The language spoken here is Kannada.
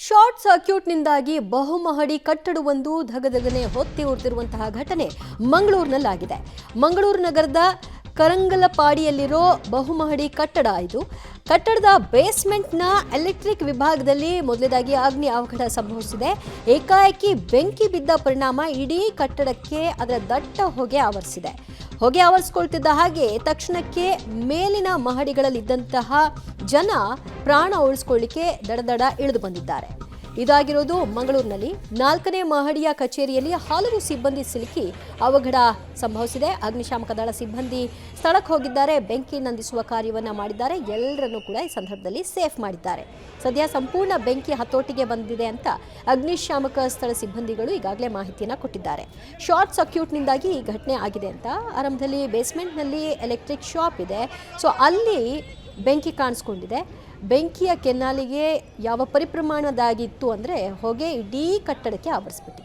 ಶಾರ್ಟ್ ಸರ್ಕ್ಯೂಟ್ನಿಂದಾಗಿ ಬಹುಮಹಡಿ ಕಟ್ಟಡವೊಂದು ಧಗಧಗನೆ ಹೊತ್ತಿ ಉರಿದಿರುವಂತಹ ಘಟನೆ ಮಂಗಳೂರಿನಲ್ಲಾಗಿದೆ. ಮಂಗಳೂರು ನಗರದ ಕರಂಗಲಪಾಡಿಯಲ್ಲಿರೋ ಬಹುಮಹಡಿ ಕಟ್ಟಡ ಇದು. ಕಟ್ಟಡದ ಬೇಸ್ಮೆಂಟ್ನ ಎಲೆಕ್ಟ್ರಿಕ್ ವಿಭಾಗದಲ್ಲಿ ಮೊದಲದಾಗಿ ಅಗ್ನಿ ಅವಘಡ ಸಂಭವಿಸಿದೆ. ಏಕಾಏಕಿ ಬೆಂಕಿ ಬಿದ್ದ ಪರಿಣಾಮ ಇಡೀ ಕಟ್ಟಡಕ್ಕೆ ಅದರ ದಟ್ಟ ಹೊಗೆ ಆವರಿಸಿದೆ. ಹೊಗೆ ಆವರಿಸಿಕೊಳ್ತಿದ್ದ ಹಾಗೆ ತಕ್ಷಣಕ್ಕೆ ಮೇಲಿನ ಮಹಡಿಗಳಲ್ಲಿದ್ದಂತಹ ಜನ ಪ್ರಾಣ ಉಳಿಸಿಕೊಳ್ಳಿಕ್ಕೆ ದಡದಡ ಇಳಿದು ಬಂದಿದ್ದಾರೆ. ಇದಾಗಿರೋದು ಮಂಗಳೂರಿನಲ್ಲಿ 4ನೇ ಮಹಡಿಯ ಕಚೇರಿಯಲ್ಲಿ ಹಲವು ಸಿಬ್ಬಂದಿ ಸಿಲುಕಿ ಅವಘಡ ಸಂಭವಿಸಿದೆ. ಅಗ್ನಿಶಾಮಕ ದಳ ಸಿಬ್ಬಂದಿ ಸ್ಥಳಕ್ಕೆ ಹೋಗಿದ್ದಾರೆ, ಬೆಂಕಿ ನಂದಿಸುವ ಕಾರ್ಯವನ್ನು ಮಾಡಿದ್ದಾರೆ. ಎಲ್ಲರನ್ನೂ ಕೂಡ ಈ ಸಂದರ್ಭದಲ್ಲಿ ಸೇಫ್ ಮಾಡಿದ್ದಾರೆ. ಸದ್ಯ ಸಂಪೂರ್ಣ ಬೆಂಕಿ ಹತೋಟಿಗೆ ಬಂದಿದೆ ಅಂತ ಅಗ್ನಿಶಾಮಕ ಸ್ಥಳ ಸಿಬ್ಬಂದಿಗಳು ಈಗಾಗಲೇ ಮಾಹಿತಿಯನ್ನು ಕೊಟ್ಟಿದ್ದಾರೆ. ಶಾರ್ಟ್ ಸರ್ಕ್ಯೂಟ್ನಿಂದಾಗಿ ಈ ಘಟನೆ ಆಗಿದೆ ಅಂತ. ಆರಂಭದಲ್ಲಿ ಬೇಸ್ಮೆಂಟ್ನಲ್ಲಿ ಎಲೆಕ್ಟ್ರಿಕ್ ಶಾಪ್ ಇದೆ, ಸೊ ಅಲ್ಲಿ ಬೆಂಕಿ ಕಾಣಿಸ್ಕೊಂಡಿದೆ. ಬೆಂಕಿಯ ಕೆನ್ನಾಲಿಗೆ ಯಾವ ಪರಿಪ್ರಮಾಣದಾಗಿತ್ತು ಅಂದರೆ ಹೊಗೆ ಇಡೀ ಕಟ್ಟಡಕ್ಕೆ ಆವರಿಸ್ಬಿಟ್ಟಿದೆ.